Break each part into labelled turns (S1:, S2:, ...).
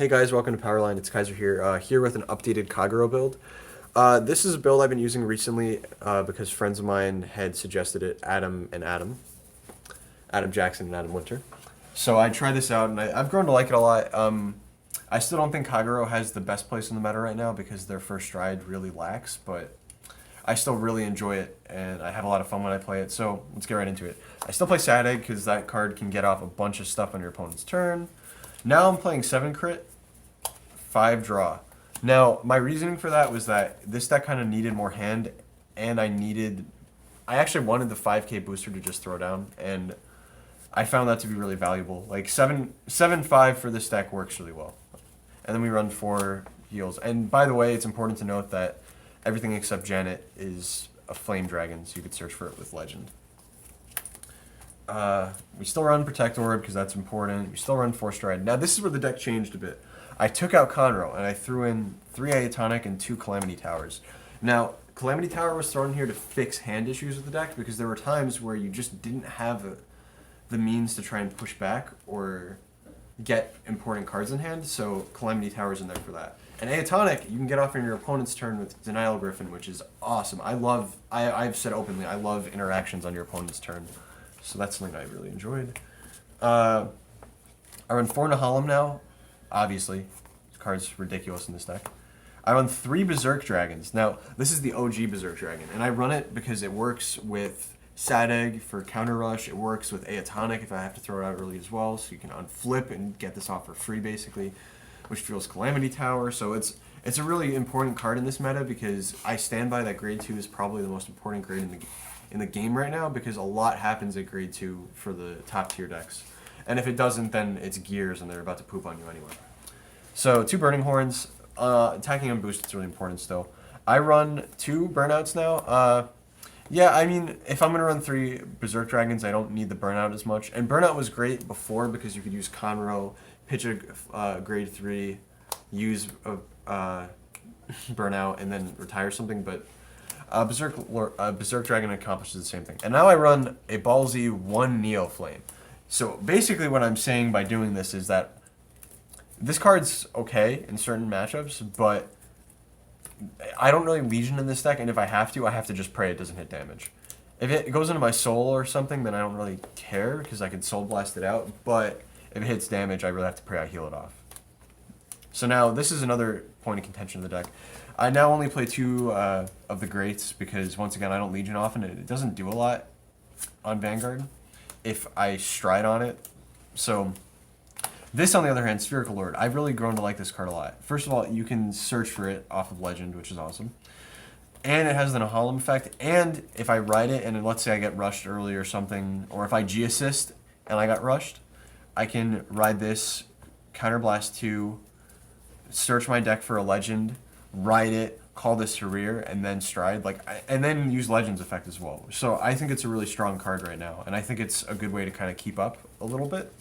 S1: Hey guys, welcome to Powerline. It's Kaiser here, here with an updated Kagero build. This is a build I've been using recently because friends of mine had suggested it, Adam Jackson and Adam Winter. So I tried this out and I've grown to like it a lot. I still don't think Kagero has the best place in the meta right now because their first stride really lacks, but I still really enjoy it and I have a lot of fun when I play it, so let's get right into it. I still play Sad Egg because that card can get off a bunch of stuff on your opponent's turn. Now I'm playing 7 crit, 5 draw. Now, my reasoning for that was that this deck kind of needed more hand, and I actually wanted the 5k booster to just throw down, and I found that to be really valuable. Like 7-5 for this deck works really well. And then we run 4 heals. And by the way, it's important to note that everything except Janet is a flame dragon, so you could search for it with legend. We still run Protect Orb because that's important. We still run Force Stride. Now this is where the deck changed a bit. I took out Conroe and I threw in 3 Iatonic and 2 Calamity Towers. Now, Calamity Tower was thrown here to fix hand issues with the deck because there were times where you just didn't have the means to try and push back or get important cards in hand, so Calamity Tower's in there for that. And Iatonic, you can get off on your opponent's turn with Denial Griffin, which is awesome. I've said openly, I love interactions on your opponent's turn. So that's something I really enjoyed. I run 4 Nahalem now, obviously. This card's ridiculous in this deck. I run 3 Berserk Dragons. Now, this is the OG Berserk Dragon, and I run it because it works with Sad Egg for counter rush. It works with Iatonic if I have to throw it out early as well, so you can unflip and get this off for free, basically, which feels Calamity Tower. So it's a really important card in this meta because I stand by that grade 2 is probably the most important grade in the game right now because a lot happens at grade 2 for the top tier decks. And if it doesn't, then it's gears and they're about to poop on you anyway. So 2 Burning Horns. Attacking on boost is really important still. I run 2 Burnouts now. Yeah, I mean, if I'm going to run 3 Berserk Dragons, I don't need the Burnout as much. And Burnout was great before because you could use Conroe, pitch a grade 3, use a Burnout, and then retire something. But Berserk Dragon accomplishes the same thing. And now I run a ballsy 1 Neo Flame. So basically what I'm saying by doing this is that this card's okay in certain matchups, but I don't really Legion in this deck, and if I have to just pray it doesn't hit damage. If it goes into my soul or something, then I don't really care, because I can soul blast it out, but if it hits damage, I really have to pray I heal it off. So now, this is another point of contention of the deck. I now only play 2 of the Greats, because once again, I don't Legion often, and it doesn't do a lot on Vanguard if I stride on it. So this, on the other hand, Spherical Lord, I've really grown to like this card a lot. First of all, you can search for it off of Legend, which is awesome. And it has the Nahalem effect, and if I ride it, and let's say I get rushed early or something, or if I G-assist and I got rushed, I can ride this, Counterblast 2, search my deck for a Legend, ride it, call this to rear, and then stride, and then use Legend's effect as well. So I think it's a really strong card right now, and I think it's a good way to kind of keep up a little bit.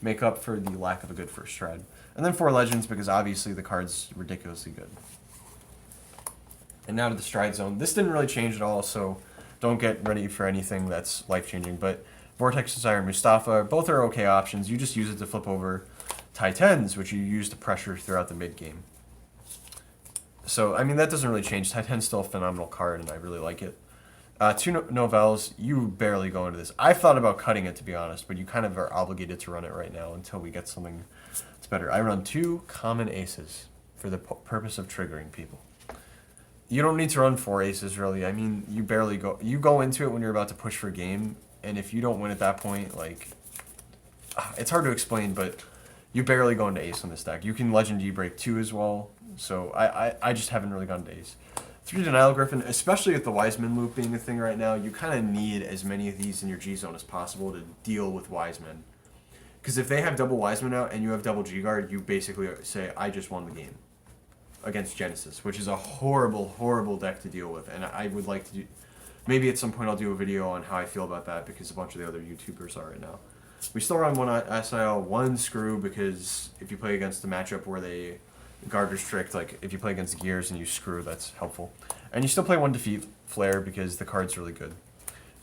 S1: Make up for the lack of a good first stride. And then 4 Legends, because obviously the card's ridiculously good. And now to the stride zone. This didn't really change at all, so don't get ready for anything that's life-changing. But Vortex Desire and Mustafa, both are okay options. You just use it to flip over Titans, which you use to pressure throughout the mid-game. So, I mean, that doesn't really change. Titan's still a phenomenal card, and I really like it. 2 Novels, you barely go into this. I've thought about cutting it, to be honest, but you kind of are obligated to run it right now until we get something that's better. I run 2 Common Aces for the purpose of triggering people. You don't need to run 4 Aces, really. I mean, you barely go... You go into it when you're about to push for game, and if you don't win at that point, like... It's hard to explain, but you barely go into Ace on this deck. You can Legend E-Break 2 as well, so I just haven't really gone to Ace. 3 Denial Griffin, especially with the Wiseman loop being a thing right now, you kind of need as many of these in your G-Zone as possible to deal with Wiseman. Because if they have double Wiseman out and you have double G-Guard, you basically say, I just won the game against Genesis, which is a horrible, horrible deck to deal with. And I would like to do... Maybe at some point I'll do a video on how I feel about that because a bunch of the other YouTubers are right now. We still run 1 SIL, 1 Screw, because if you play against the matchup where they... guard restrict, like if you play against gears and you screw, that's helpful. And you still play 1 Defeat Flare because the card's really good.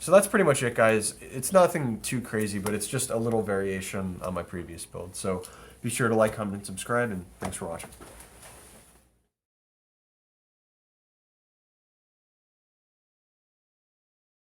S1: So that's pretty much it, guys. It's nothing too crazy, but it's just a little variation on my previous build. So be sure to like, comment, and subscribe, and thanks for watching.